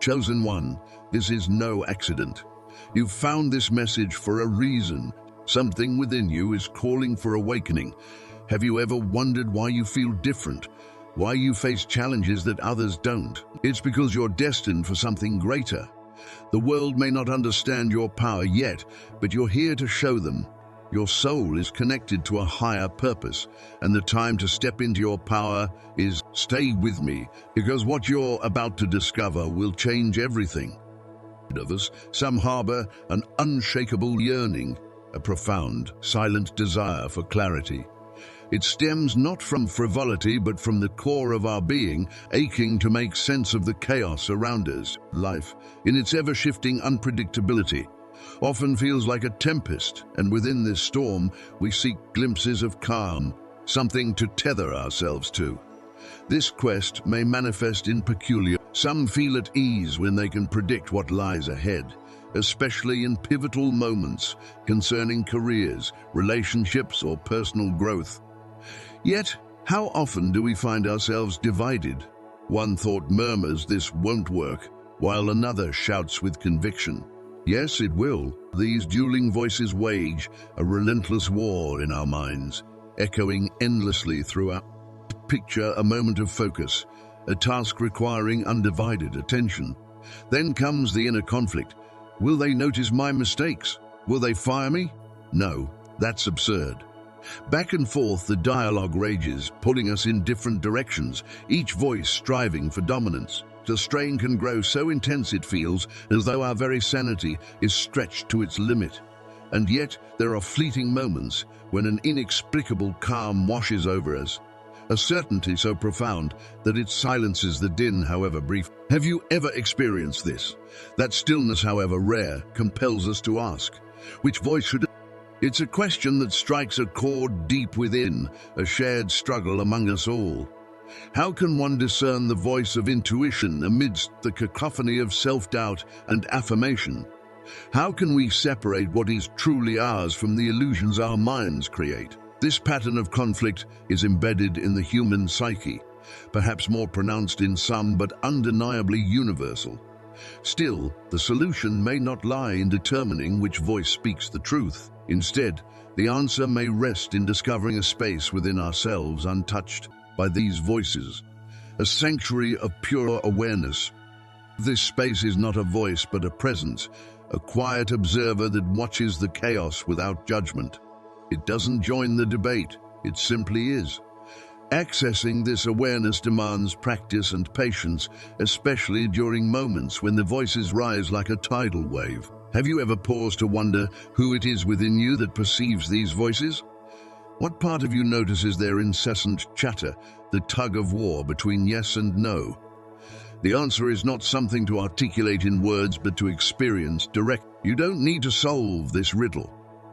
Chosen one, this is no accident. You've found this message for a reason. Something within you is calling for awakening. Have you ever wondered why you feel different? Why you face challenges that others don't? It's because you're destined for something greater. The world may not understand your power yet, but you're here to show them. Your soul is connected to a higher purpose, and the time to step into your power is stay with me, because what you're about to discover will change everything. Of us, some harbor an unshakable yearning, a profound, silent desire for clarity. It stems not from frivolity, but from the core of our being, aching to make sense of the chaos around us. Life, in its ever-shifting unpredictability, often feels like a tempest, and within this storm, we seek glimpses of calm, something to tether ourselves to. This quest may manifest in peculiar. Some feel at ease when they can predict what lies ahead, especially in pivotal moments concerning careers, relationships, or personal growth. Yet, how often do we find ourselves divided? One thought murmurs this won't work, while another shouts with conviction, yes, it will. These dueling voices wage a relentless war in our minds, echoing endlessly throughout. Picture a moment of focus, a task requiring undivided attention. Then comes the inner conflict. Will they notice my mistakes? Will they fire me? No, that's absurd. Back and forth the dialogue rages, pulling us in different directions, each voice striving for dominance. The strain can grow so intense it feels as though our very sanity is stretched to its limit. And yet there are fleeting moments when an inexplicable calm washes over us, a certainty so profound that it silences the din, however brief. Have you ever experienced this? That stillness, however rare, compels us to ask, which voice should... It's a question that strikes a chord deep within, a shared struggle among us all. How can one discern the voice of intuition amidst the cacophony of self-doubt and affirmation? How can we separate what is truly ours from the illusions our minds create? This pattern of conflict is embedded in the human psyche, perhaps more pronounced in some but undeniably universal. Still, the solution may not lie in determining which voice speaks the truth. Instead, the answer may rest in discovering a space within ourselves untouched by these voices, a sanctuary of pure awareness. This space is not a voice but a presence, a quiet observer that watches the chaos without judgment. It doesn't join the debate, it simply is. Accessing this awareness demands practice and patience, especially during moments when the voices rise like a tidal wave. Have you ever paused to wonder who it is within you that perceives these voices? What part of you notices their incessant chatter, the tug of war between yes and no? The answer is not something to articulate in words, but to experience direct. You don't need to solve this riddle.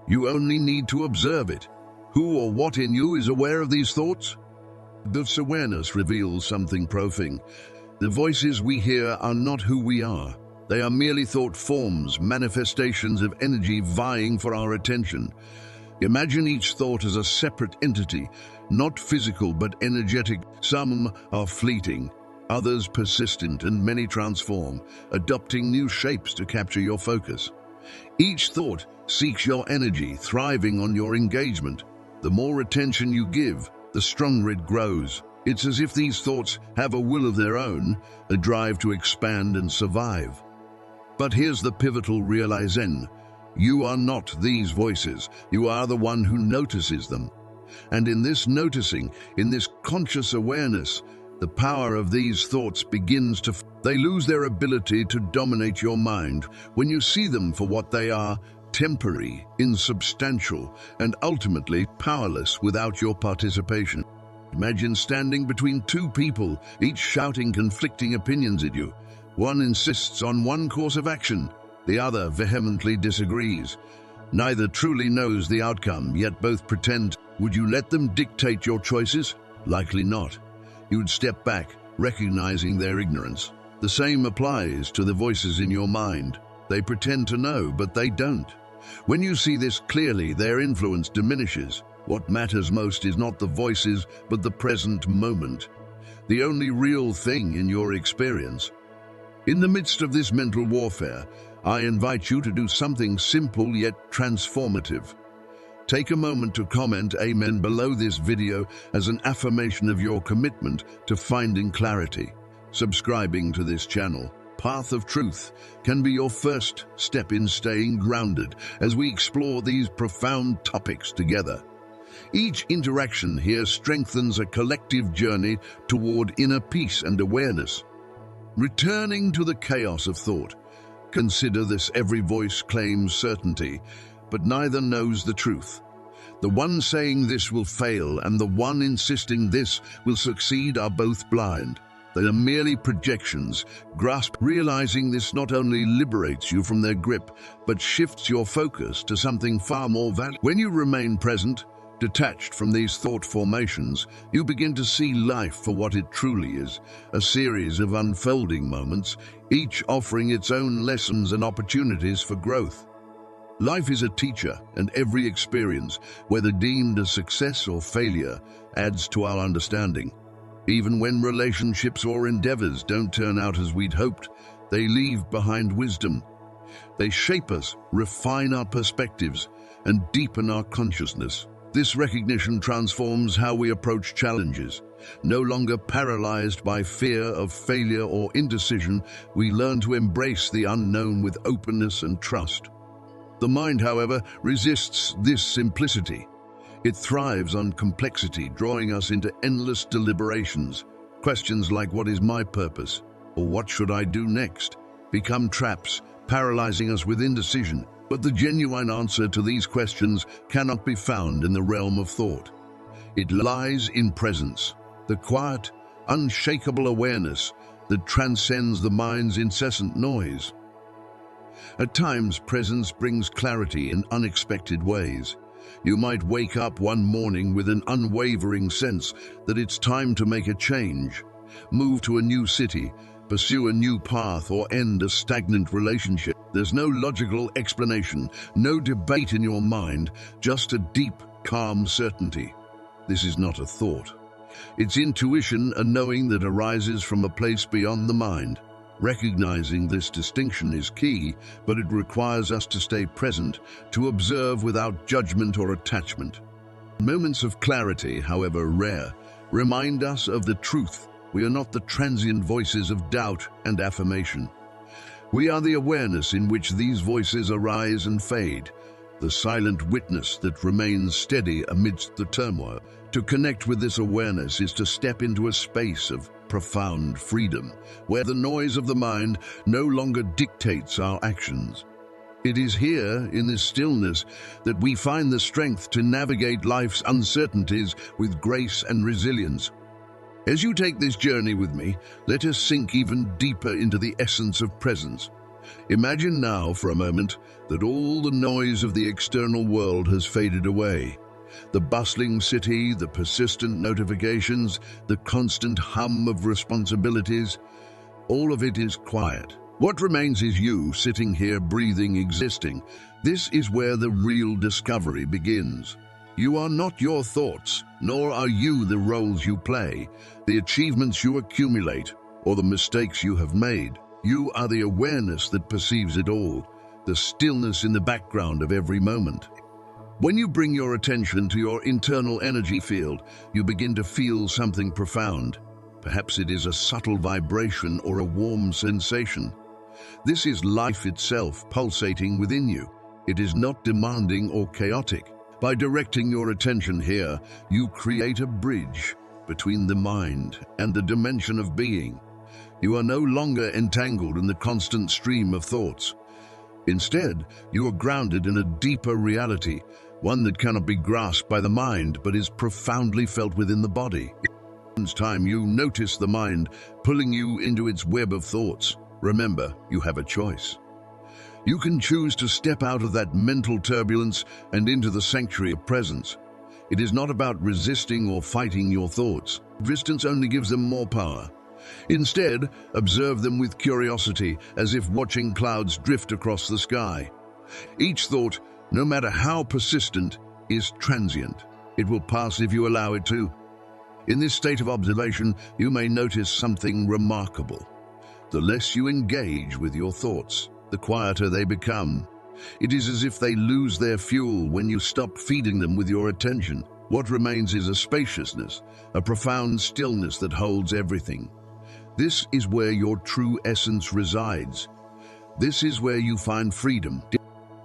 You only need to observe it. Who or what in you is aware of these thoughts? This awareness reveals something profound. The voices we hear are not who we are. They are merely thought forms, manifestations of energy vying for our attention. Imagine each thought as a separate entity, not physical but energetic. Some are fleeting, others persistent, and many transform, adopting new shapes to capture your focus. Each thought seeks your energy, thriving on your engagement. The more attention you give, the stronger it grows. It's as if these thoughts have a will of their own, a drive to expand and survive. But here's the pivotal realization. You are not these voices. You are the one who notices them. And in this noticing, in this conscious awareness, the power of these thoughts begins to... They lose their ability to dominate your mind when you see them for what they are, temporary, insubstantial, and ultimately powerless without your participation. Imagine standing between two people, each shouting conflicting opinions at you. One insists on one course of action, the other vehemently disagrees. Neither truly knows the outcome, yet both pretend. Would you let them dictate your choices? Likely not. You would step back, recognizing their ignorance. The same applies to the voices in your mind. They pretend to know, but they don't. When you see this clearly, their influence diminishes. What matters most is not the voices, but the present moment. The only real thing in your experience. In the midst of this mental warfare, I invite you to do something simple yet transformative. Take a moment to comment "Amen" below this video as an affirmation of your commitment to finding clarity. Subscribing to this channel, Path of Truth, can be your first step in staying grounded as we explore these profound topics together. Each interaction here strengthens a collective journey toward inner peace and awareness. Returning to the chaos of thought, consider this: every voice claims certainty, but neither knows the truth. The one saying this will fail and the one insisting this will succeed are both blind. They are merely projections. Realizing this not only liberates you from their grip, but shifts your focus to something far more valuable. When you remain present, detached from these thought formations, you begin to see life for what it truly is, a series of unfolding moments, each offering its own lessons and opportunities for growth. Life is a teacher, and every experience, whether deemed a success or failure, adds to our understanding. Even when relationships or endeavors don't turn out as we'd hoped, they leave behind wisdom. They shape us, refine our perspectives, and deepen our consciousness. This recognition transforms how we approach challenges. No longer paralyzed by fear of failure or indecision, we learn to embrace the unknown with openness and trust. The mind, however, resists this simplicity. It thrives on complexity, drawing us into endless deliberations. Questions like "what is my purpose?" or "what should I do next?" become traps, paralyzing us with indecision. But the genuine answer to these questions cannot be found in the realm of thought. It lies in presence, the quiet, unshakable awareness that transcends the mind's incessant noise. At times, presence brings clarity in unexpected ways. You might wake up one morning with an unwavering sense that it's time to make a change, move to a new city, pursue a new path, or end a stagnant relationship. There's no logical explanation, no debate in your mind, just a deep, calm certainty. This is not a thought. It's intuition, a knowing that arises from a place beyond the mind. Recognizing this distinction is key, but it requires us to stay present, to observe without judgment or attachment. Moments of clarity, however rare, remind us of the truth. We are not the transient voices of doubt and affirmation. We are the awareness in which these voices arise and fade, the silent witness that remains steady amidst the turmoil. To connect with this awareness is to step into a space of profound freedom, where the noise of the mind no longer dictates our actions. It is here, in this stillness, that we find the strength to navigate life's uncertainties with grace and resilience. As you take this journey with me, let us sink even deeper into the essence of presence. Imagine now for a moment that all the noise of the external world has faded away. The bustling city, the persistent notifications, the constant hum of responsibilities, all of it is quiet. What remains is you, sitting here, breathing, existing. This is where the real discovery begins. You are not your thoughts, nor are you the roles you play, the achievements you accumulate, or the mistakes you have made. You are the awareness that perceives it all, the stillness in the background of every moment. When you bring your attention to your internal energy field, you begin to feel something profound. Perhaps it is a subtle vibration or a warm sensation. This is life itself pulsating within you. It is not demanding or chaotic. By directing your attention here, you create a bridge between the mind and the dimension of being. You are no longer entangled in the constant stream of thoughts. Instead, you are grounded in a deeper reality, one that cannot be grasped by the mind but is profoundly felt within the body. Each time you notice the mind pulling you into its web of thoughts, remember, you have a choice. You can choose to step out of that mental turbulence and into the sanctuary of presence. It is not about resisting or fighting your thoughts. Resistance only gives them more power. Instead, observe them with curiosity, as if watching clouds drift across the sky. Each thought, no matter how persistent, is transient. It will pass if you allow it to. In this state of observation, you may notice something remarkable. The less you engage with your thoughts, the quieter they become. It is as if they lose their fuel when you stop feeding them with your attention. What remains is a spaciousness, a profound stillness that holds everything. This is where your true essence resides. This is where you find freedom.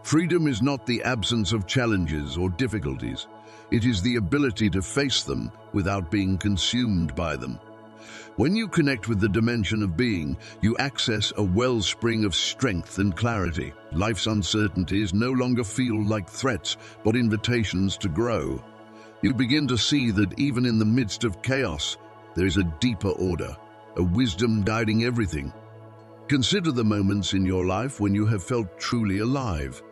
Freedom is not the absence of challenges or difficulties. It is the ability to face them without being consumed by them. When you connect with the dimension of being, you access a wellspring of strength and clarity. Life's uncertainties no longer feel like threats, but invitations to grow. You begin to see that even in the midst of chaos, there is a deeper order, a wisdom guiding everything. Consider the moments in your life when you have felt truly alive.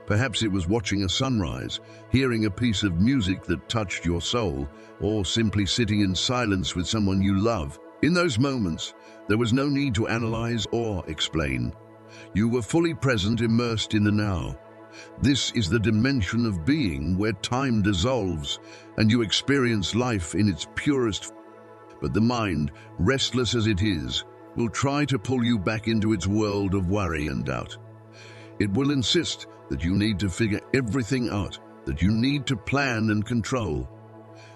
Perhaps it was watching a sunrise, hearing a piece of music that touched your soul, or simply sitting in silence with someone you love. In those moments, there was no need to analyze or explain. You were fully present, immersed in the now. This is the dimension of being where time dissolves and you experience life in its purest. But the mind, restless as it is, will try to pull you back into its world of worry and doubt. It will insist that you need to figure everything out, that you need to plan and control.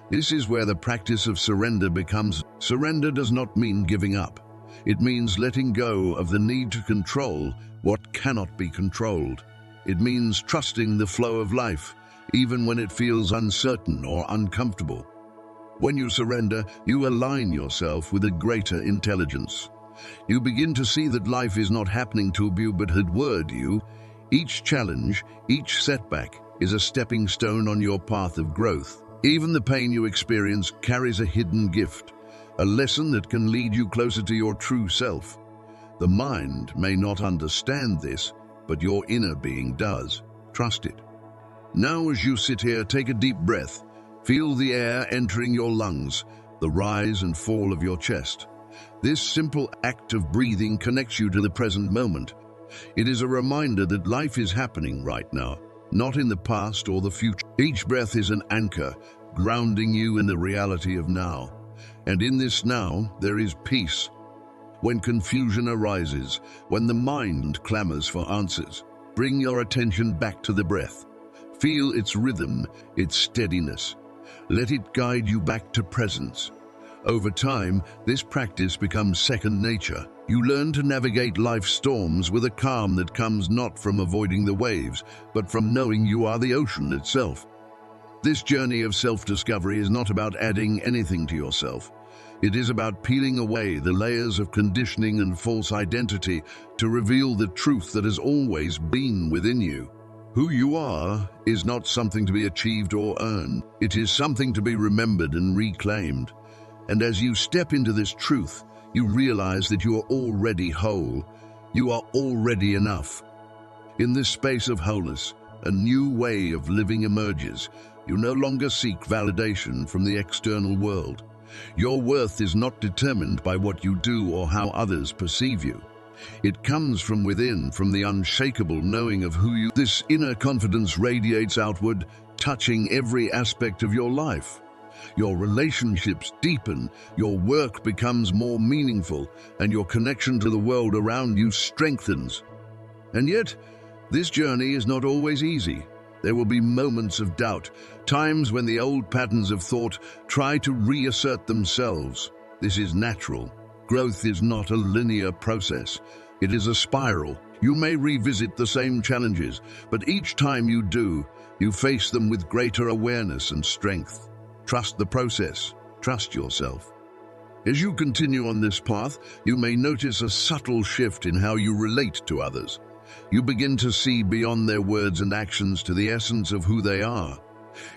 This is where the practice of surrender becomes. Surrender does not mean giving up. It means letting go of the need to control what cannot be controlled. It means trusting the flow of life, even when it feels uncertain or uncomfortable. When you surrender, you align yourself with a greater intelligence. You begin to see that life is not happening to you but toward you. Each challenge, each setback, is a stepping stone on your path of growth. Even the pain you experience carries a hidden gift, a lesson that can lead you closer to your true self. The mind may not understand this, but your inner being does. Trust it. Now, as you sit here, take a deep breath. Feel the air entering your lungs, the rise and fall of your chest. This simple act of breathing connects you to the present moment. It is a reminder that life is happening right now, not in the past or the future. Each breath is an anchor, grounding you in the reality of now. And in this now, there is peace. When confusion arises, when the mind clamors for answers, bring your attention back to the breath. Feel its rhythm, its steadiness. Let it guide you back to presence. Over time, this practice becomes second nature. You learn to navigate life's storms with a calm that comes not from avoiding the waves, but from knowing you are the ocean itself. This journey of self-discovery is not about adding anything to yourself. It is about peeling away the layers of conditioning and false identity to reveal the truth that has always been within you. Who you are is not something to be achieved or earned. It is something to be remembered and reclaimed. And as you step into this truth, you realize that you are already whole. You are already enough. In this space of wholeness, a new way of living emerges. You no longer seek validation from the external world. Your worth is not determined by what you do or how others perceive you. It comes from within, from the unshakable knowing of who you are. This inner confidence radiates outward, touching every aspect of your life. Your relationships deepen, your work becomes more meaningful, and your connection to the world around you strengthens. And yet, this journey is not always easy. There will be moments of doubt, times when the old patterns of thought try to reassert themselves. This is natural. Growth is not a linear process. It is a spiral. You may revisit the same challenges, but each time you do, you face them with greater awareness and strength. Trust the process. Trust yourself. As you continue on this path, you may notice a subtle shift in how you relate to others. You begin to see beyond their words and actions to the essence of who they are.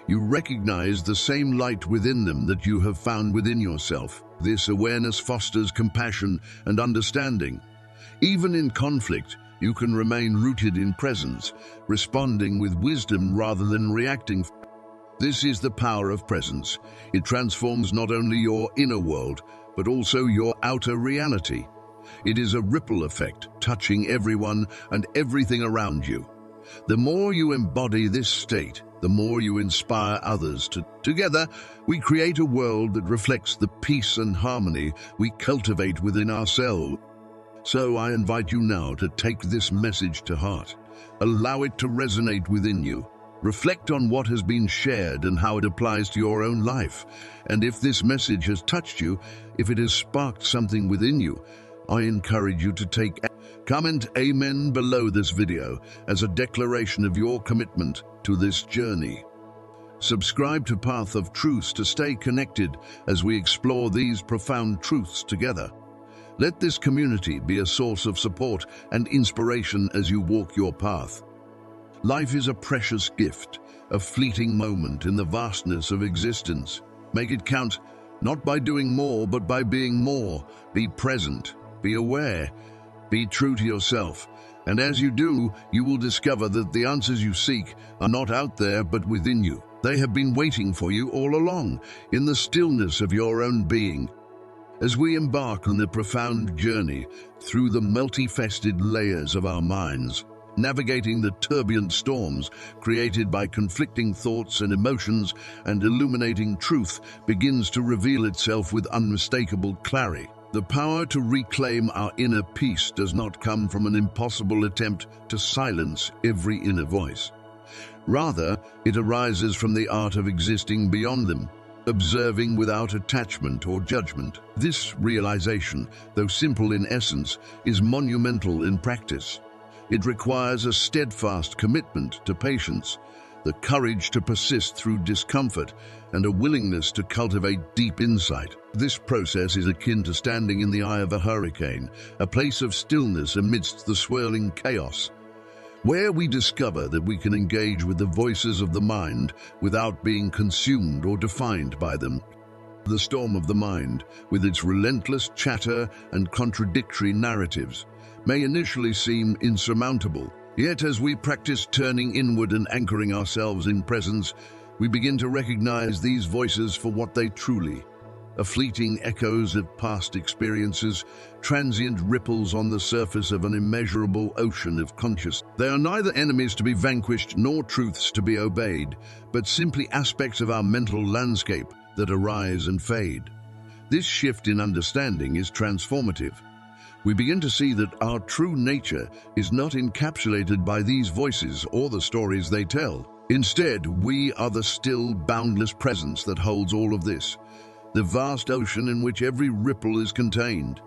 You recognize the same light within them that you have found within yourself. This awareness fosters compassion and understanding. Even in conflict, you can remain rooted in presence, responding with wisdom rather than reacting. This is the power of presence. It transforms not only your inner world, but also your outer reality. It is a ripple effect, touching everyone and everything around you. The more you embody this state, the more you inspire others to. Together, we create a world that reflects the peace and harmony we cultivate within ourselves. So I invite you now to take this message to heart. Allow it to resonate within you. Reflect on what has been shared and how it applies to your own life. And if this message has touched you, if it has sparked something within you, I encourage you to comment Amen below this video as a declaration of your commitment to this journey. Subscribe to Path of Truth to stay connected as we explore these profound truths together. Let this community be a source of support and inspiration as you walk your path. Life is a precious gift, a fleeting moment in the vastness of existence. Make it count, not by doing more, but by being more. Be present, be aware, be true to yourself. And as you do, you will discover that the answers you seek are not out there, but within you. They have been waiting for you all along, in the stillness of your own being. As we embark on the profound journey through the multifaceted layers of our minds, navigating the turbulent storms created by conflicting thoughts and emotions, and illuminating truth begins to reveal itself with unmistakable clarity. The power to reclaim our inner peace does not come from an impossible attempt to silence every inner voice. Rather, it arises from the art of existing beyond them, observing without attachment or judgment. This realization, though simple in essence, is monumental in practice. It requires a steadfast commitment to patience, the courage to persist through discomfort, and a willingness to cultivate deep insight. This process is akin to standing in the eye of a hurricane, a place of stillness amidst the swirling chaos, where we discover that we can engage with the voices of the mind without being consumed or defined by them. The storm of the mind, with its relentless chatter and contradictory narratives, may initially seem insurmountable. Yet as we practice turning inward and anchoring ourselves in presence, we begin to recognize these voices for what they truly are: fleeting echoes of past experiences, transient ripples on the surface of an immeasurable ocean of consciousness. They are neither enemies to be vanquished nor truths to be obeyed, but simply aspects of our mental landscape that arise and fade. This shift in understanding is transformative. We begin to see that our true nature is not encapsulated by these voices or the stories they tell. Instead, we are the still, boundless presence that holds all of this, the vast ocean in which every ripple is contained.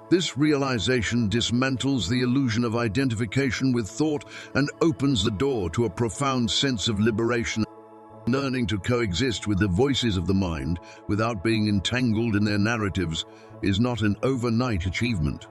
This realization dismantles the illusion of identification with thought and opens the door to a profound sense of liberation. Learning to coexist with the voices of the mind without being entangled in their narratives is not an overnight achievement.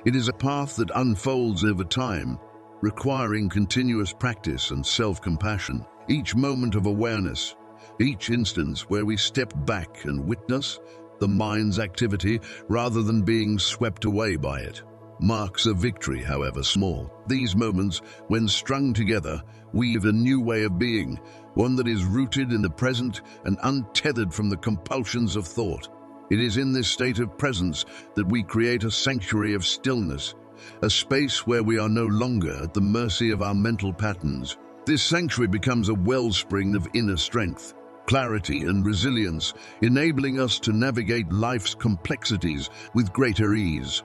It is a path that unfolds over time, requiring continuous practice and self-compassion. Each moment of awareness, each instance where we step back and witness the mind's activity rather than being swept away by it, marks a victory, however small. These moments, when strung together, weave a new way of being, one that is rooted in the present and untethered from the compulsions of thought. It is in this state of presence that we create a sanctuary of stillness, a space where we are no longer at the mercy of our mental patterns. This sanctuary becomes a wellspring of inner strength, clarity, and resilience, enabling us to navigate life's complexities with greater ease.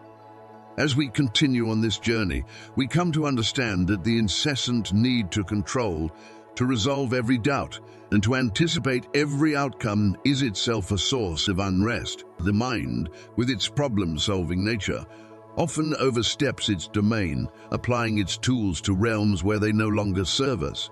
As we continue on this journey, we come to understand that the incessant need to control, to resolve every doubt, and to anticipate every outcome is itself a source of unrest. The mind, with its problem-solving nature, often oversteps its domain, applying its tools to realms where they no longer serve us.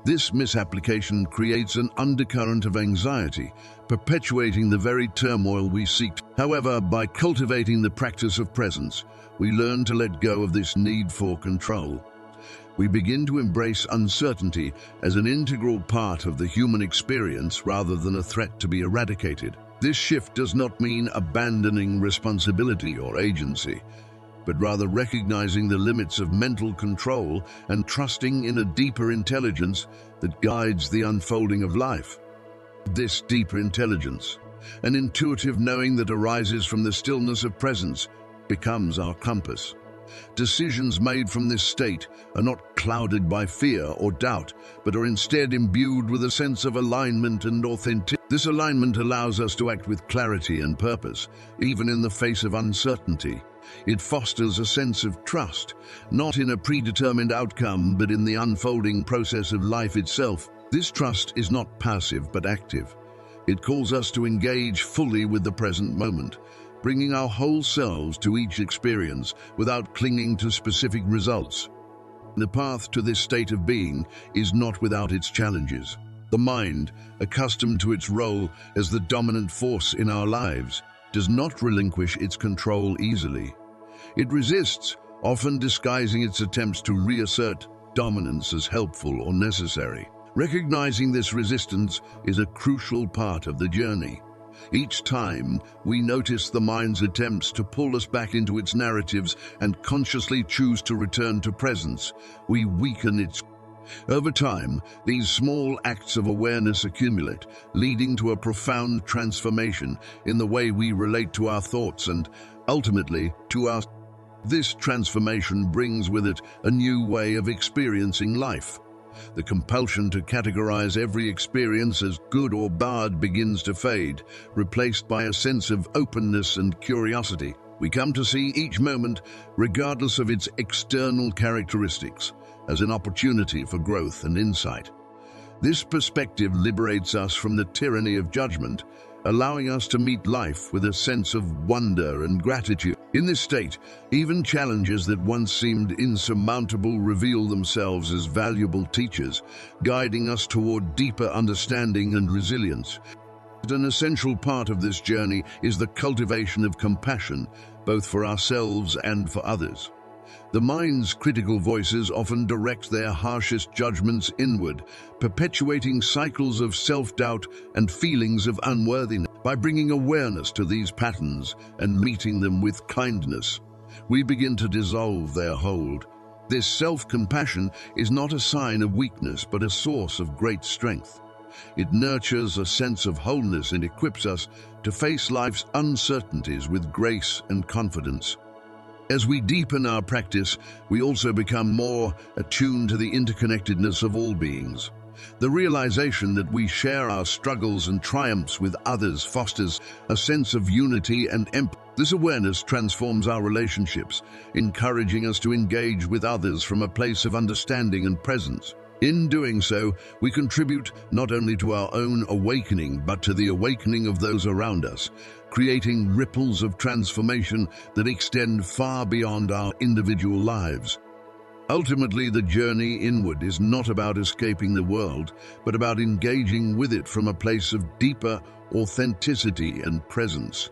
This misapplication creates an undercurrent of anxiety, perpetuating the very turmoil we seek. However, by cultivating the practice of presence, we learn to let go of this need for control. We begin to embrace uncertainty as an integral part of the human experience rather than a threat to be eradicated. This shift does not mean abandoning responsibility or agency, but rather recognizing the limits of mental control and trusting in a deeper intelligence that guides the unfolding of life. This deeper intelligence, an intuitive knowing that arises from the stillness of presence, becomes our compass. Decisions made from this state are not clouded by fear or doubt, but are instead imbued with a sense of alignment and authenticity. This alignment allows us to act with clarity and purpose, even in the face of uncertainty. It fosters a sense of trust, not in a predetermined outcome, but in the unfolding process of life itself. This trust is not passive but active. It calls us to engage fully with the present moment, bringing our whole selves to each experience without clinging to specific results. The path to this state of being is not without its challenges. The mind, accustomed to its role as the dominant force in our lives, does not relinquish its control easily. It resists, often disguising its attempts to reassert dominance as helpful or necessary. Recognizing this resistance is a crucial part of the journey. Each time we notice the mind's attempts to pull us back into its narratives and consciously choose to return to presence, we weaken its. Over time, these small acts of awareness accumulate, leading to a profound transformation in the way we relate to our thoughts and, ultimately, to our. This transformation brings with it a new way of experiencing life. The compulsion to categorize every experience as good or bad begins to fade, replaced by a sense of openness and curiosity. We come to see each moment, regardless of its external characteristics, as an opportunity for growth and insight. This perspective liberates us from the tyranny of judgment, allowing us to meet life with a sense of wonder and gratitude. In this state, even challenges that once seemed insurmountable reveal themselves as valuable teachers, guiding us toward deeper understanding and resilience. An essential part of this journey is the cultivation of compassion, both for ourselves and for others. The mind's critical voices often direct their harshest judgments inward, perpetuating cycles of self-doubt and feelings of unworthiness. By bringing awareness to these patterns and meeting them with kindness, we begin to dissolve their hold. This self-compassion is not a sign of weakness, but a source of great strength. It nurtures a sense of wholeness and equips us to face life's uncertainties with grace and confidence. As we deepen our practice, we also become more attuned to the interconnectedness of all beings. The realization that we share our struggles and triumphs with others fosters a sense of unity and empathy. This awareness transforms our relationships, encouraging us to engage with others from a place of understanding and presence. In doing so, we contribute not only to our own awakening, but to the awakening of those around us, creating ripples of transformation that extend far beyond our individual lives. Ultimately, the journey inward is not about escaping the world, but about engaging with it from a place of deeper authenticity and presence.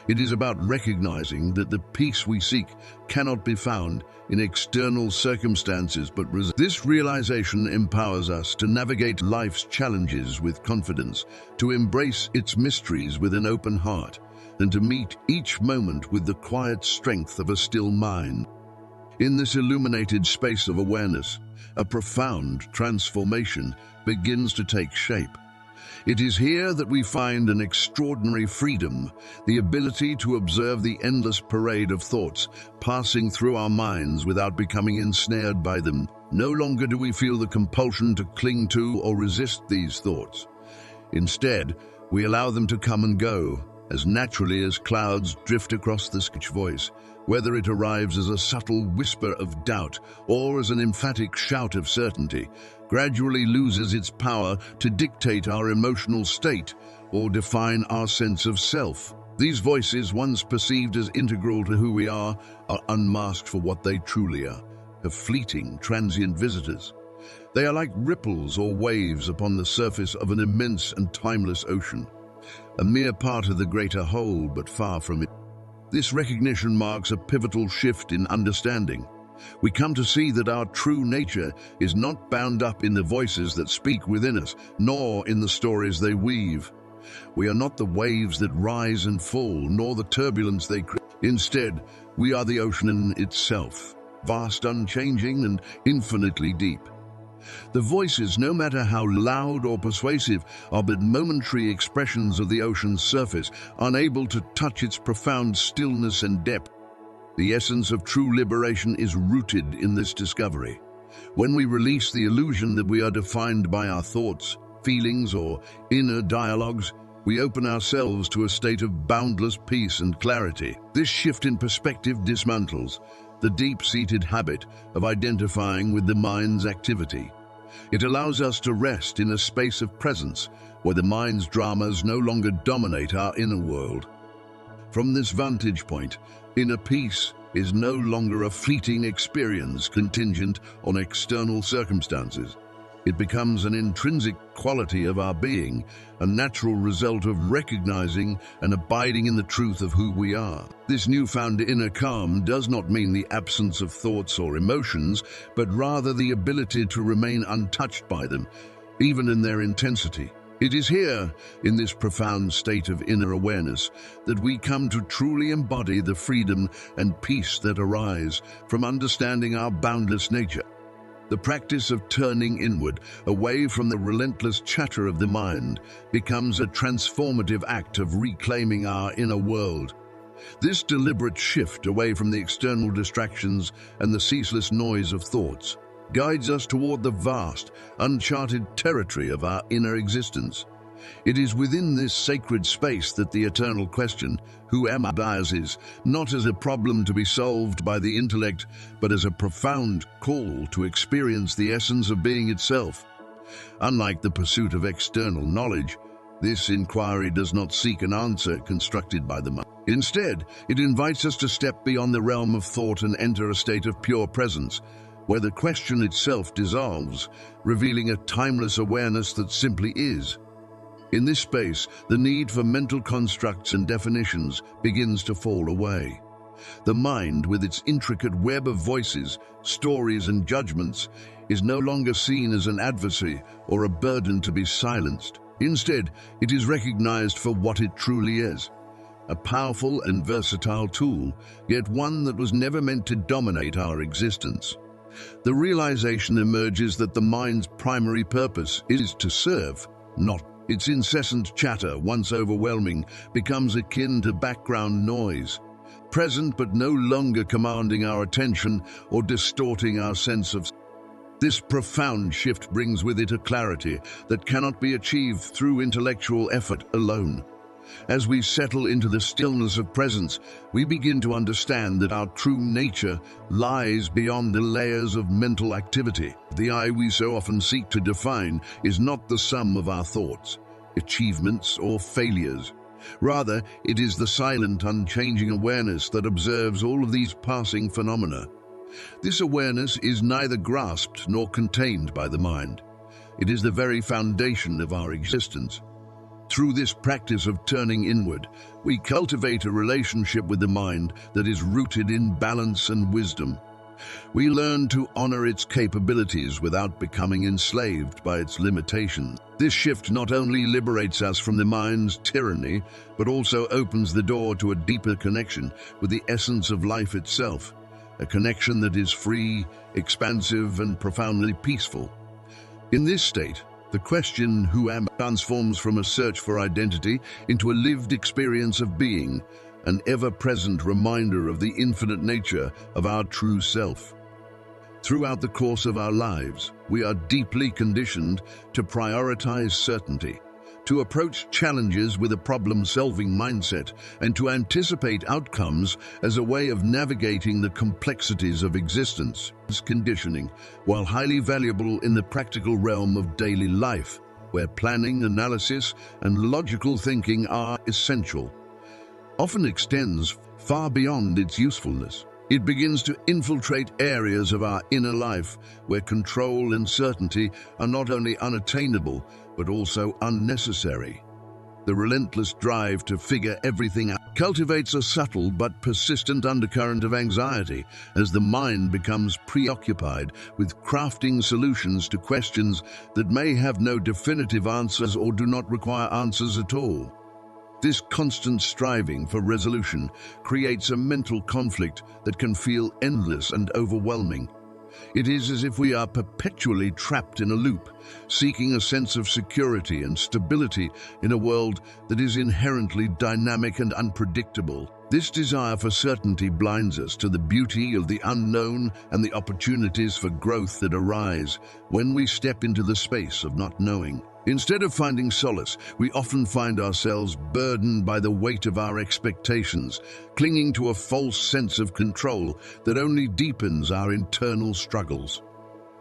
It is about recognizing that the peace we seek cannot be found in external circumstances, but this realization empowers us to navigate life's challenges with confidence, to embrace its mysteries with an open heart, and to meet each moment with the quiet strength of a still mind. In this illuminated space of awareness, a profound transformation begins to take shape. It is here that we find an extraordinary freedom, the ability to observe the endless parade of thoughts passing through our minds without becoming ensnared by them. No longer do we feel the compulsion to cling to or resist these thoughts. Instead, we allow them to come and go, as naturally as clouds drift across the sky. Voice, whether it arrives as a subtle whisper of doubt or as an emphatic shout of certainty, gradually loses its power to dictate our emotional state or define our sense of self. These voices, once perceived as integral to who we are unmasked for what they truly are, fleeting, transient visitors. They are like ripples or waves upon the surface of an immense and timeless ocean, a mere part of the greater whole, but far from it. This recognition marks a pivotal shift in understanding. We come to see that our true nature is not bound up in the voices that speak within us, nor in the stories they weave. We are not the waves that rise and fall, nor the turbulence they create. Instead, we are the ocean itself, vast, unchanging, and infinitely deep. The voices, no matter how loud or persuasive, are but momentary expressions of the ocean's surface, unable to touch its profound stillness and depth. The essence of true liberation is rooted in this discovery. When we release the illusion that we are defined by our thoughts, feelings, or inner dialogues, we open ourselves to a state of boundless peace and clarity. This shift in perspective dismantles the deep-seated habit of identifying with the mind's activity. It allows us to rest in a space of presence where the mind's dramas no longer dominate our inner world. From this vantage point, inner peace is no longer a fleeting experience contingent on external circumstances. It becomes an intrinsic quality of our being, a natural result of recognizing and abiding in the truth of who we are. This newfound inner calm does not mean the absence of thoughts or emotions, but rather the ability to remain untouched by them, even in their intensity. It is here, in this profound state of inner awareness, that we come to truly embody the freedom and peace that arise from understanding our boundless nature. The practice of turning inward, away from the relentless chatter of the mind, becomes a transformative act of reclaiming our inner world. This deliberate shift away from the external distractions and the ceaseless noise of thoughts guides us toward the vast, uncharted territory of our inner existence. It is within this sacred space that the eternal question, who am I, arises, not as a problem to be solved by the intellect, but as a profound call to experience the essence of being itself. Unlike the pursuit of external knowledge, this inquiry does not seek an answer constructed by the mind. Instead, it invites us to step beyond the realm of thought and enter a state of pure presence, where the question itself dissolves, revealing a timeless awareness that simply is. In this space, the need for mental constructs and definitions begins to fall away. The mind, with its intricate web of voices, stories, and judgments, is no longer seen as an adversary or a burden to be silenced. Instead, it is recognized for what it truly is: a powerful and versatile tool, yet one that was never meant to dominate our existence. The realization emerges that the mind's primary purpose is to serve, not. Its incessant chatter, once overwhelming, becomes akin to background noise, present but no longer commanding our attention or distorting our sense of. This profound shift brings with it a clarity that cannot be achieved through intellectual effort alone. As we settle into the stillness of presence, we begin to understand that our true nature lies beyond the layers of mental activity. The I we so often seek to define is not the sum of our thoughts, achievements, or failures. Rather, it is the silent, unchanging awareness that observes all of these passing phenomena. This awareness is neither grasped nor contained by the mind. It is the very foundation of our existence. Through this practice of turning inward, we cultivate a relationship with the mind that is rooted in balance and wisdom. We learn to honor its capabilities without becoming enslaved by its limitations. This shift not only liberates us from the mind's tyranny, but also opens the door to a deeper connection with the essence of life itself, a connection that is free, expansive, and profoundly peaceful. In this state, the question, who am I, transforms from a search for identity into a lived experience of being, an ever-present reminder of the infinite nature of our true self. Throughout the course of our lives, we are deeply conditioned to prioritize certainty, to approach challenges with a problem-solving mindset, and to anticipate outcomes as a way of navigating the complexities of existence. This conditioning, while highly valuable in the practical realm of daily life, where planning, analysis, and logical thinking are essential, often extends far beyond its usefulness. It begins to infiltrate areas of our inner life where control and certainty are not only unattainable, but also unnecessary. The relentless drive to figure everything out cultivates a subtle but persistent undercurrent of anxiety as the mind becomes preoccupied with crafting solutions to questions that may have no definitive answers or do not require answers at all. This constant striving for resolution creates a mental conflict that can feel endless and overwhelming. It is as if we are perpetually trapped in a loop, seeking a sense of security and stability in a world that is inherently dynamic and unpredictable. This desire for certainty blinds us to the beauty of the unknown and the opportunities for growth that arise when we step into the space of not knowing. Instead of finding solace, we often find ourselves burdened by the weight of our expectations, clinging to a false sense of control that only deepens our internal struggles.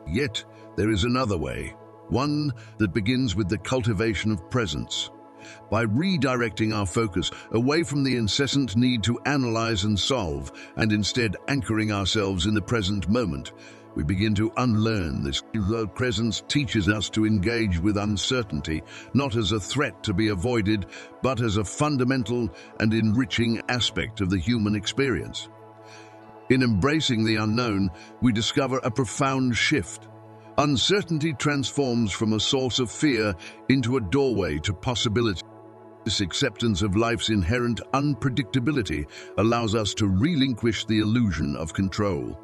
Yet, there is another way, one that begins with the cultivation of presence. By redirecting our focus away from the incessant need to analyze and solve, and instead anchoring ourselves in the present moment, we begin to unlearn this. Presence teaches us to engage with uncertainty, not as a threat to be avoided, but as a fundamental and enriching aspect of the human experience. In embracing the unknown, we discover a profound shift. Uncertainty transforms from a source of fear into a doorway to possibility. This acceptance of life's inherent unpredictability allows us to relinquish the illusion of control.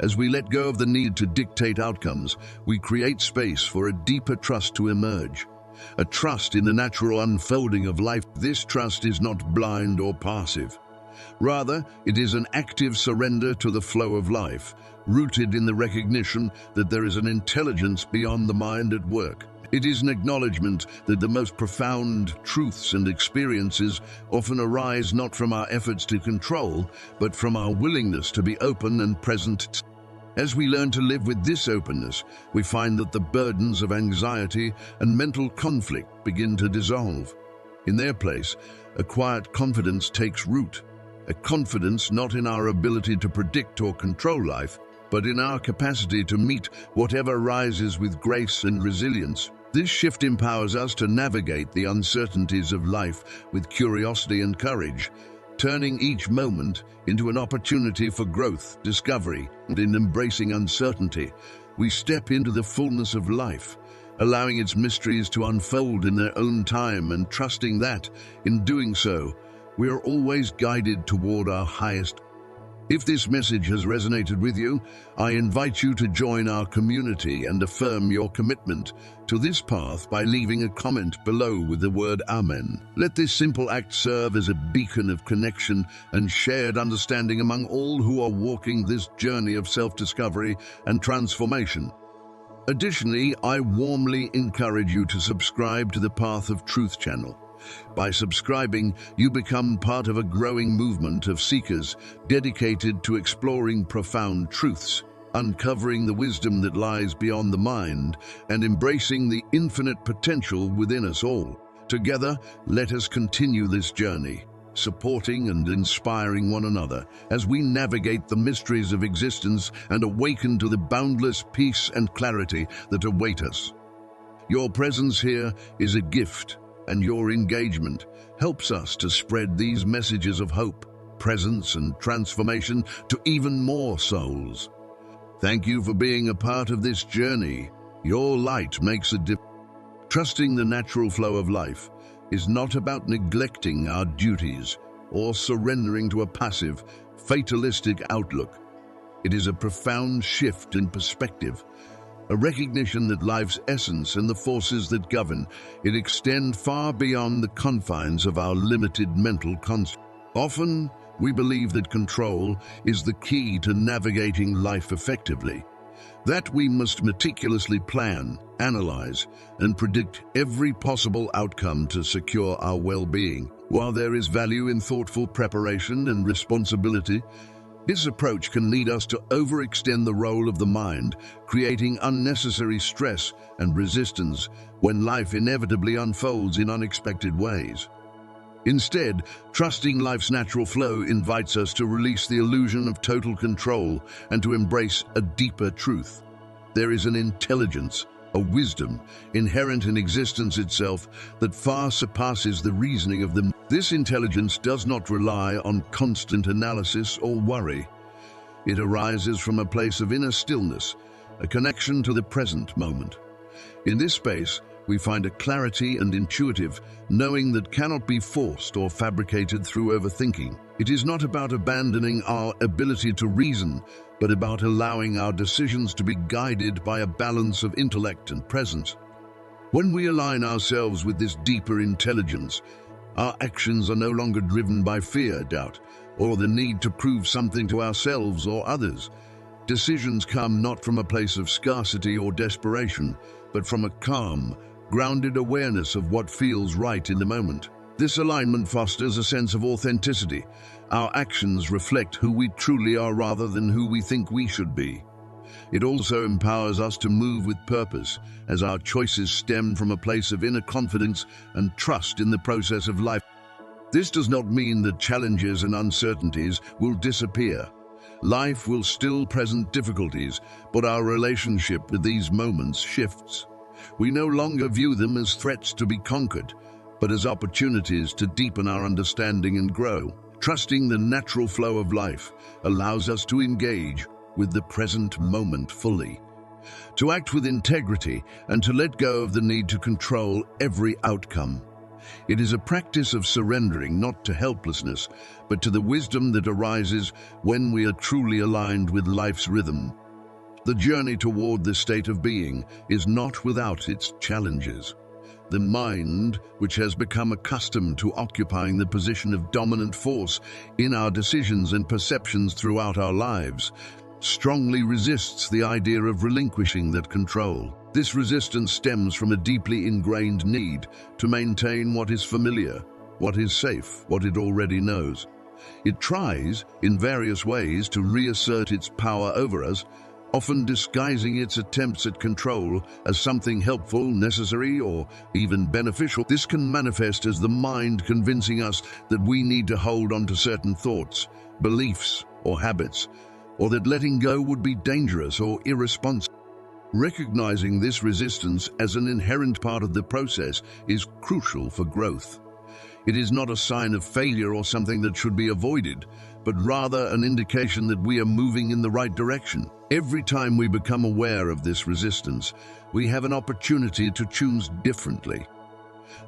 As we let go of the need to dictate outcomes, we create space for a deeper trust to emerge. A trust in the natural unfolding of life. This trust is not blind or passive. Rather, it is an active surrender to the flow of life, rooted in the recognition that there is an intelligence beyond the mind at work. It is an acknowledgement that the most profound truths and experiences often arise not from our efforts to control, but from our willingness to be open and present. As we learn to live with this openness, we find that the burdens of anxiety and mental conflict begin to dissolve. In their place, a quiet confidence takes root, a confidence not in our ability to predict or control life, but in our capacity to meet whatever rises with grace and resilience. This shift empowers us to navigate the uncertainties of life with curiosity and courage, turning each moment into an opportunity for growth, discovery, and in embracing uncertainty, we step into the fullness of life, allowing its mysteries to unfold in their own time and trusting that, in doing so, we are always guided toward our highest. If this message has resonated with you, I invite you to join our community and affirm your commitment to this path by leaving a comment below with the word Amen. Let this simple act serve as a beacon of connection and shared understanding among all who are walking this journey of self-discovery and transformation. Additionally, I warmly encourage you to subscribe to the Path of Truth channel. By subscribing, you become part of a growing movement of seekers dedicated to exploring profound truths, uncovering the wisdom that lies beyond the mind, and embracing the infinite potential within us all. Together, let us continue this journey, supporting and inspiring one another as we navigate the mysteries of existence and awaken to the boundless peace and clarity that await us. Your presence here is a gift, and your engagement helps us to spread these messages of hope, presence, and transformation to even more souls. Thank you for being a part of this journey. Your light makes a difference. Trusting the natural flow of life is not about neglecting our duties or surrendering to a passive, fatalistic outlook. It is a profound shift in perspective, a recognition that life's essence and the forces that govern it extend far beyond the confines of our limited mental construct. Often, we believe that control is the key to navigating life effectively, that we must meticulously plan, analyze, and predict every possible outcome to secure our well-being. While there is value in thoughtful preparation and responsibility, this approach can lead us to overextend the role of the mind, creating unnecessary stress and resistance when life inevitably unfolds in unexpected ways. Instead, trusting life's natural flow invites us to release the illusion of total control and to embrace a deeper truth. There is an intelligence, a wisdom, inherent in existence itself that far surpasses the reasoning of them. This intelligence does not rely on constant analysis or worry. It arises from a place of inner stillness, a connection to the present moment. In this space, we find a clarity and intuitive knowing that cannot be forced or fabricated through overthinking. It is not about abandoning our ability to reason, but about allowing our decisions to be guided by a balance of intellect and presence. When we align ourselves with this deeper intelligence, our actions are no longer driven by fear, doubt, or the need to prove something to ourselves or others. Decisions come not from a place of scarcity or desperation, but from a calm, grounded awareness of what feels right in the moment. This alignment fosters a sense of authenticity. Our actions reflect who we truly are rather than who we think we should be. It also empowers us to move with purpose, as our choices stem from a place of inner confidence and trust in the process of life. This does not mean that challenges and uncertainties will disappear. Life will still present difficulties, but our relationship with these moments shifts. We no longer view them as threats to be conquered, but as opportunities to deepen our understanding and grow. Trusting the natural flow of life allows us to engage with the present moment fully, to act with integrity, and to let go of the need to control every outcome. It is a practice of surrendering not to helplessness, but to the wisdom that arises when we are truly aligned with life's rhythm. The journey toward this state of being is not without its challenges. The mind, which has become accustomed to occupying the position of dominant force in our decisions and perceptions throughout our lives, strongly resists the idea of relinquishing that control. This resistance stems from a deeply ingrained need to maintain what is familiar, what is safe, what it already knows. It tries, in various ways, to reassert its power over us, often disguising its attempts at control as something helpful, necessary, or even beneficial. This can manifest as the mind convincing us that we need to hold on to certain thoughts, beliefs, or habits, or that letting go would be dangerous or irresponsible. Recognizing this resistance as an inherent part of the process is crucial for growth. It is not a sign of failure or something that should be avoided, but rather an indication that we are moving in the right direction. Every time we become aware of this resistance, we have an opportunity to choose differently.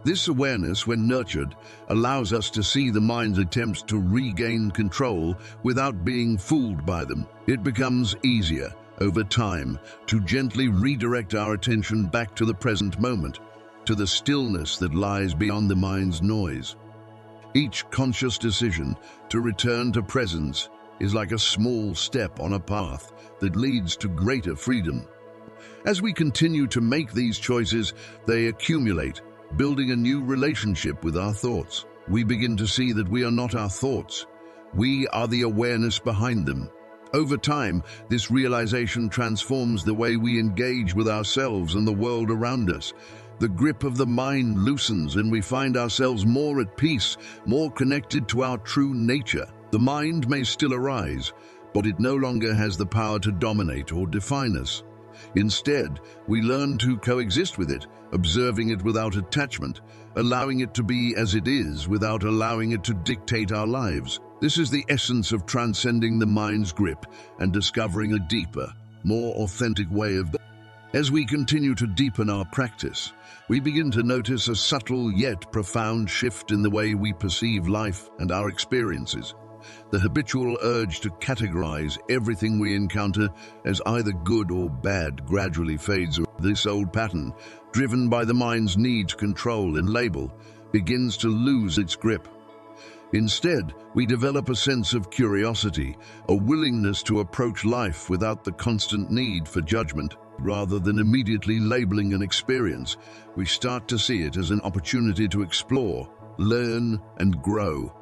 This awareness, when nurtured, allows us to see the mind's attempts to regain control without being fooled by them. It becomes easier, over time, to gently redirect our attention back to the present moment, to the stillness that lies beyond the mind's noise. Each conscious decision to return to presence is like a small step on a path that leads to greater freedom. As we continue to make these choices, they accumulate, building a new relationship with our thoughts. We begin to see that we are not our thoughts. We are the awareness behind them. Over time, this realization transforms the way we engage with ourselves and the world around us. The grip of the mind loosens and we find ourselves more at peace, more connected to our true nature. The mind may still arise, but it no longer has the power to dominate or define us. Instead, we learn to coexist with it, observing it without attachment, allowing it to be as it is without allowing it to dictate our lives. This is the essence of transcending the mind's grip and discovering a deeper, more authentic way of being. As we continue to deepen our practice, we begin to notice a subtle yet profound shift in the way we perceive life and our experiences. The habitual urge to categorize everything we encounter as either good or bad gradually fades. This old pattern, driven by the mind's need to control and label, begins to lose its grip. Instead, we develop a sense of curiosity, a willingness to approach life without the constant need for judgment. Rather than immediately labeling an experience, we start to see it as an opportunity to explore, learn, and grow.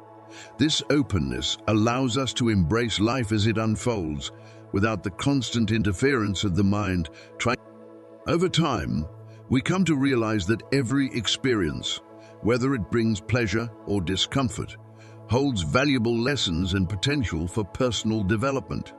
This openness allows us to embrace life as it unfolds, without the constant interference of the mind. Over time, we come to realize that every experience, whether it brings pleasure or discomfort, holds valuable lessons and potential for personal development.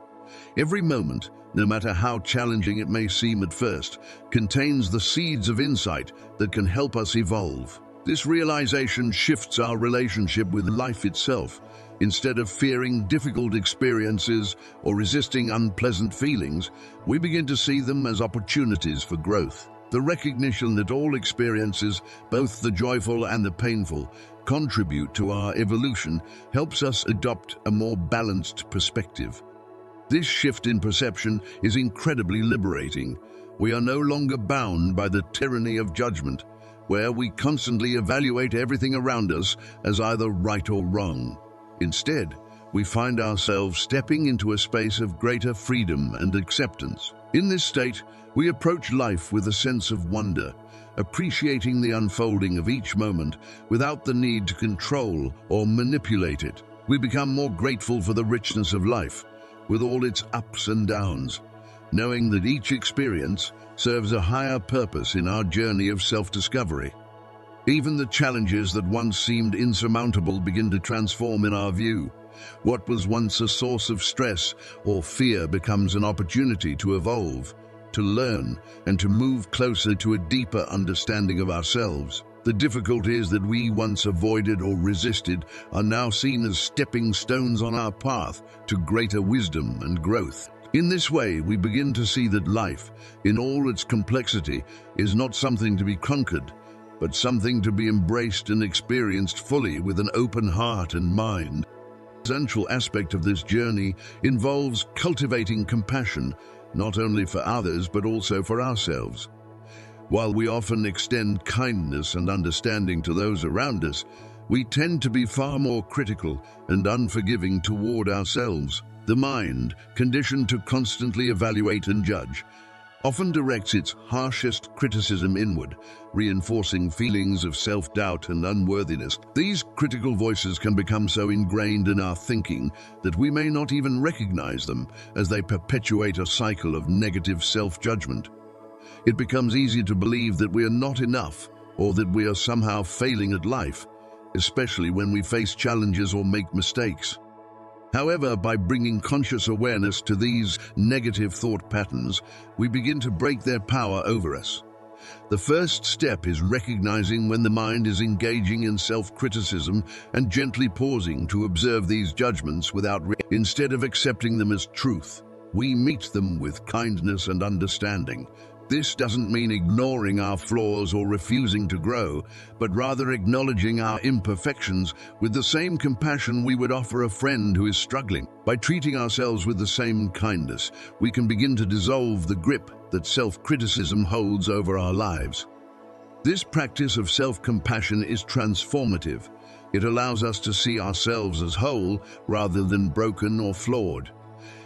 Every moment, no matter how challenging it may seem at first, contains the seeds of insight that can help us evolve. This realization shifts our relationship with life itself. Instead of fearing difficult experiences or resisting unpleasant feelings, we begin to see them as opportunities for growth. The recognition that all experiences, both the joyful and the painful, contribute to our evolution helps us adopt a more balanced perspective. This shift in perception is incredibly liberating. We are no longer bound by the tyranny of judgment, where we constantly evaluate everything around us as either right or wrong. Instead, we find ourselves stepping into a space of greater freedom and acceptance. In this state, we approach life with a sense of wonder, appreciating the unfolding of each moment without the need to control or manipulate it. We become more grateful for the richness of life, with all its ups and downs, knowing that each experience serves a higher purpose in our journey of self-discovery. Even the challenges that once seemed insurmountable begin to transform in our view. What was once a source of stress or fear becomes an opportunity to evolve, to learn, and to move closer to a deeper understanding of ourselves. The difficulties that we once avoided or resisted are now seen as stepping stones on our path to greater wisdom and growth. In this way, we begin to see that life, in all its complexity, is not something to be conquered, but something to be embraced and experienced fully with an open heart and mind. The essential aspect of this journey involves cultivating compassion, not only for others but also for ourselves. While we often extend kindness and understanding to those around us, we tend to be far more critical and unforgiving toward ourselves. The mind, conditioned to constantly evaluate and judge, often directs its harshest criticism inward, reinforcing feelings of self-doubt and unworthiness. These critical voices can become so ingrained in our thinking that we may not even recognize them, as they perpetuate a cycle of negative self-judgment. It becomes easy to believe that we are not enough, or that we are somehow failing at life, especially when we face challenges or make mistakes. However, by bringing conscious awareness to these negative thought patterns, we begin to break their power over us. The first step is recognizing when the mind is engaging in self-criticism and gently pausing to observe these judgments instead of accepting them as truth. We meet them with kindness and understanding. This doesn't mean ignoring our flaws or refusing to grow, but rather acknowledging our imperfections with the same compassion we would offer a friend who is struggling. By treating ourselves with the same kindness, we can begin to dissolve the grip that self-criticism holds over our lives. This practice of self-compassion is transformative. It allows us to see ourselves as whole rather than broken or flawed.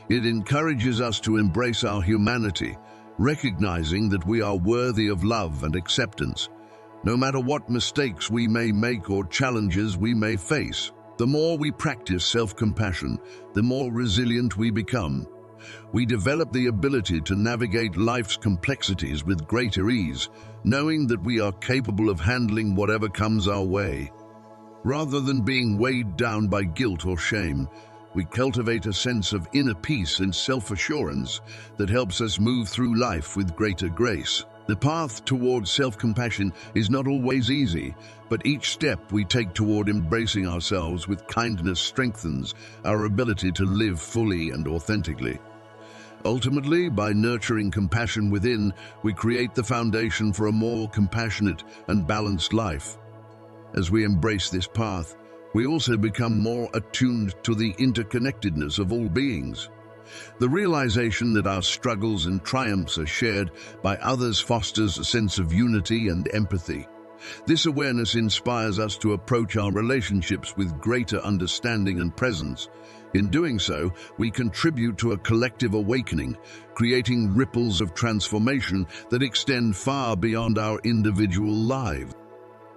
It encourages us to embrace our humanity, recognizing that we are worthy of love and acceptance, no matter what mistakes we may make or challenges we may face. The more we practice self-compassion, the more resilient we become. We develop the ability to navigate life's complexities with greater ease, knowing that we are capable of handling whatever comes our way. Rather than being weighed down by guilt or shame, we cultivate a sense of inner peace and self-assurance that helps us move through life with greater grace. The path towards self-compassion is not always easy, but each step we take toward embracing ourselves with kindness strengthens our ability to live fully and authentically. Ultimately, by nurturing compassion within, we create the foundation for a more compassionate and balanced life. As we embrace this path, we also become more attuned to the interconnectedness of all beings. The realization that our struggles and triumphs are shared by others fosters a sense of unity and empathy. This awareness inspires us to approach our relationships with greater understanding and presence. In doing so, we contribute to a collective awakening, creating ripples of transformation that extend far beyond our individual lives.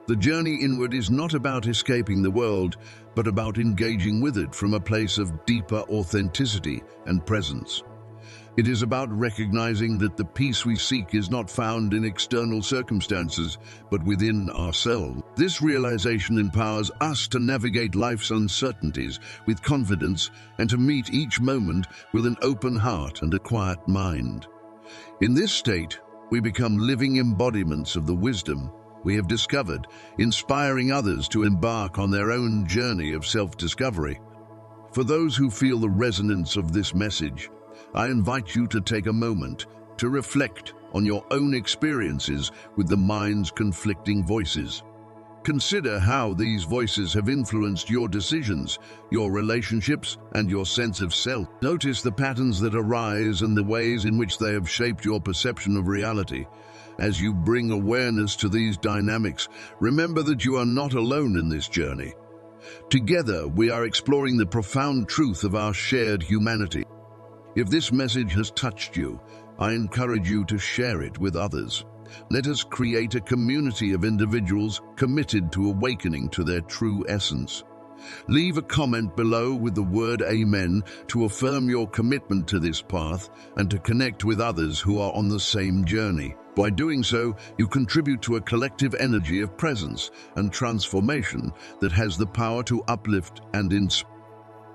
The journey inward is not about escaping the world, but about engaging with it from a place of deeper authenticity and presence. It is about recognizing that the peace we seek is not found in external circumstances, but within ourselves. This realization empowers us to navigate life's uncertainties with confidence and to meet each moment with an open heart and a quiet mind. In this state, we become living embodiments of the wisdom we have discovered, inspiring others to embark on their own journey of self-discovery. For those who feel the resonance of this message, I invite you to take a moment to reflect on your own experiences with the mind's conflicting voices. Consider how these voices have influenced your decisions, your relationships, and your sense of self. Notice the patterns that arise and the ways in which they have shaped your perception of reality. As you bring awareness to these dynamics, remember that you are not alone in this journey. Together, we are exploring the profound truth of our shared humanity. If this message has touched you, I encourage you to share it with others. Let us create a community of individuals committed to awakening to their true essence. Leave a comment below with the word Amen to affirm your commitment to this path and to connect with others who are on the same journey. By doing so, you contribute to a collective energy of presence and transformation that has the power to uplift and inspire.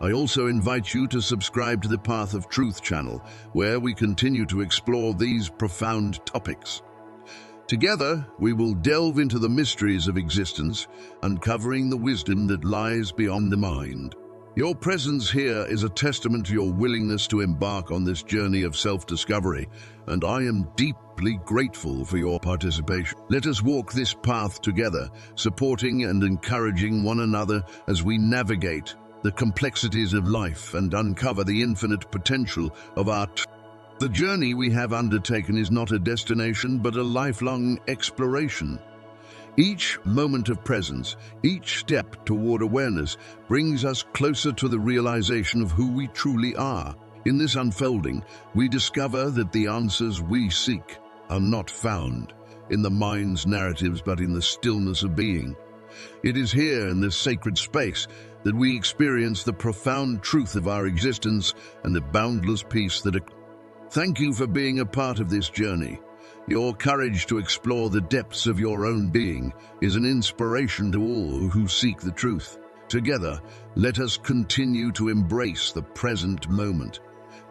I also invite you to subscribe to the Path of Truth channel, where we continue to explore these profound topics. Together, we will delve into the mysteries of existence, uncovering the wisdom that lies beyond the mind. Your presence here is a testament to your willingness to embark on this journey of self-discovery, and I am deeply grateful for your participation. Let us walk this path together, supporting and encouraging one another as we navigate the complexities of life and uncover the infinite potential of our The journey we have undertaken is not a destination, but a lifelong exploration. Each moment of presence, each step toward awareness, brings us closer to the realization of who we truly are. In this unfolding, we discover that the answers we seek are not found in the mind's narratives, but in the stillness of being. It is here in this sacred space that we experience the profound truth of our existence and the boundless peace that Thank you for being a part of this journey. Your courage to explore the depths of your own being is an inspiration to all who seek the truth. Together, let us continue to embrace the present moment,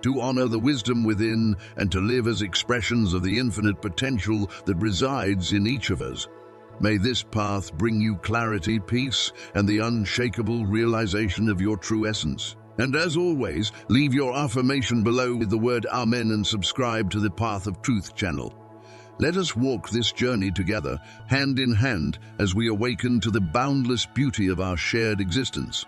to honor the wisdom within and to live as expressions of the infinite potential that resides in each of us. May this path bring you clarity, peace, and the unshakable realization of your true essence. And as always, leave your affirmation below with the word Amen and subscribe to the Path of Truth channel. Let us walk this journey together, hand in hand, as we awaken to the boundless beauty of our shared existence.